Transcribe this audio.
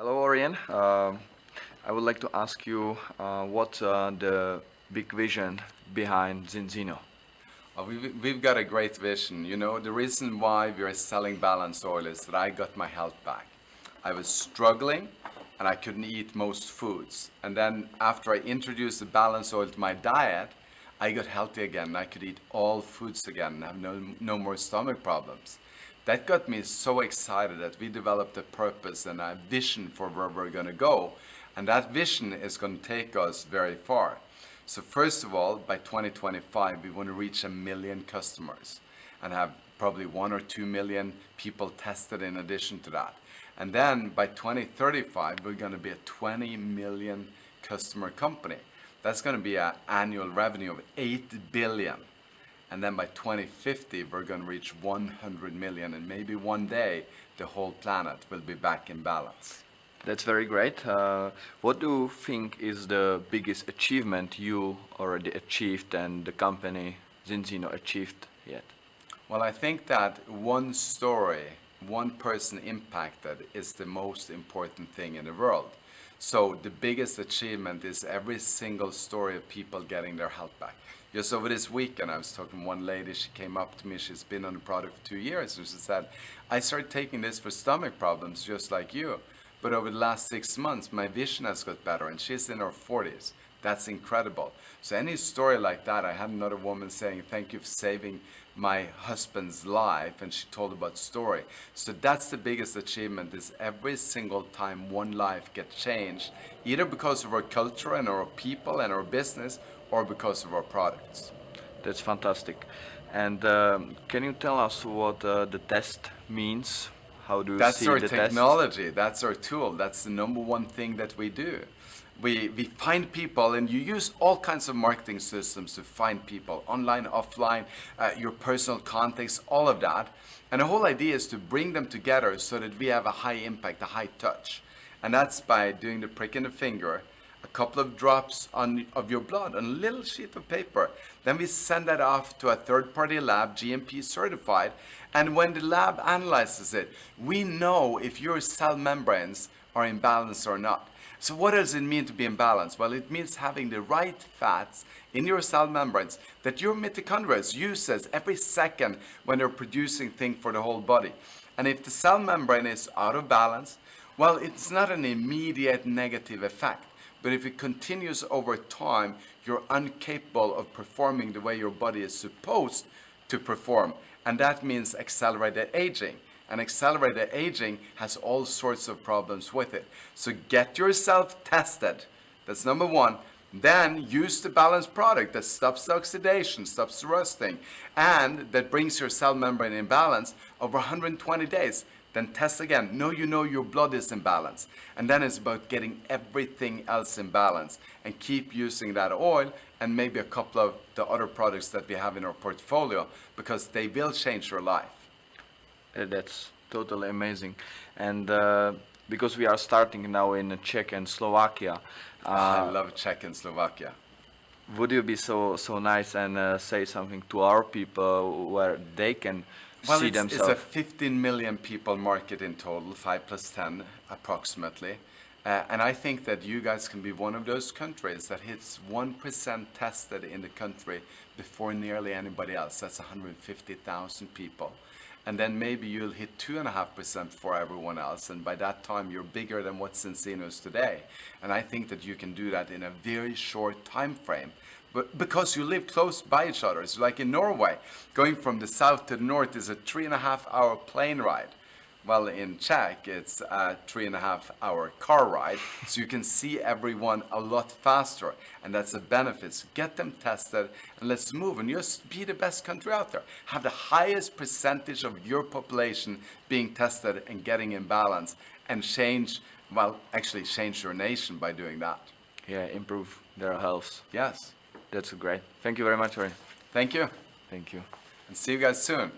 Hello, Orjane. I would like to ask you what's the big vision behind Zinzino? We've got a great vision. You know, the reason why we are selling balanced oil is that I got my health back. I was struggling and I couldn't eat most foods. And then after I introduced the balanced oil to my diet, I got healthy again. I could eat all foods again and have no more stomach problems. That got me so excited that we developed a purpose and a vision for where we're going to go. And that vision is going to take us very far. So first of all, by 2025, we want to reach 1 million customers and have probably 1 or 2 million people tested in addition to that. And then by 2035, we're going to be a 20 million customer company. That's going to be an annual revenue of 8 billion. And then by 2050, we're going to reach 100 million. And maybe one day, the whole planet will be back in balance. That's very great. What do you think is the biggest achievement you already achieved and the company Zinzino achieved yet? Well, I think that one story, one person impacted is the most important thing in the world. So the biggest achievement is every single story of people getting their health back. Just over this weekend, I was talking to one lady, she came up to me, she's been on the product for 2 years, and she said, I started taking this for stomach problems just like you. But over the last 6 months, my vision has got better, and she's in her 40s. That's incredible. So any story like that, I had another woman saying, thank you for saving my husband's life, and she told about story. So that's the biggest achievement, is every single time one life gets changed, either because of our culture and our people and our business, or because of our products. That's fantastic. And can you tell us what the test means? How do you That's see our the technology, test? that's our tool, that's the number one thing that we do. We find people, and you use all kinds of marketing systems to find people, online, offline, your personal contacts, all of that. And the whole idea is to bring them together so that we have a high impact, a high touch. And that's by doing the prick in the finger, a couple of drops of your blood on a little sheet of paper. Then we send that off to a third-party lab, GMP certified, and when the lab analyzes it, we know if your cell membranes are in balance or not. So what does it mean to be in balance? Well, it means having the right fats in your cell membranes that your mitochondria uses every second when they're producing things for the whole body. And if the cell membrane is out of balance, well, it's not an immediate negative effect. But if it continues over time, you're incapable of performing the way your body is supposed to perform. And that means accelerated aging. And accelerated aging has all sorts of problems with it. So get yourself tested. That's number one. Then use the balanced product that stops the oxidation, stops the rusting, and that brings your cell membrane in balance over 120 days. Then test again. Now you know your blood is in balance. And then it's about getting everything else in balance. And keep using that oil and maybe a couple of the other products that we have in our portfolio, because they will change your life. That's totally amazing. And because we are starting now in Czech and Slovakia, I love Czech and Slovakia. would you be so nice and say something to our people where they can Well, see it's a themselves? 15 million people market in total, 5 plus 10 approximately. And I think that you guys can be one of those countries that hits 1% tested in the country before nearly anybody else. That's 150,000 people. And then maybe you'll hit 2.5% for everyone else. And by that time, you're bigger than what Zinzino is today. And I think that you can do that in a very short time frame. But because you live close by each other. It's like in Norway, going from the south to the north is a 3.5-hour plane ride. Well, in Czech, it's a 3.5-hour car ride. So you can see everyone a lot faster. And that's a benefit. So get them tested and let's move. And just be the best country out there. Have the highest percentage of your population being tested and getting in balance. And change your nation by doing that. Yeah, improve their health. Yes. That's great. Thank you very much, Orjane. Thank you. Thank you. And see you guys soon.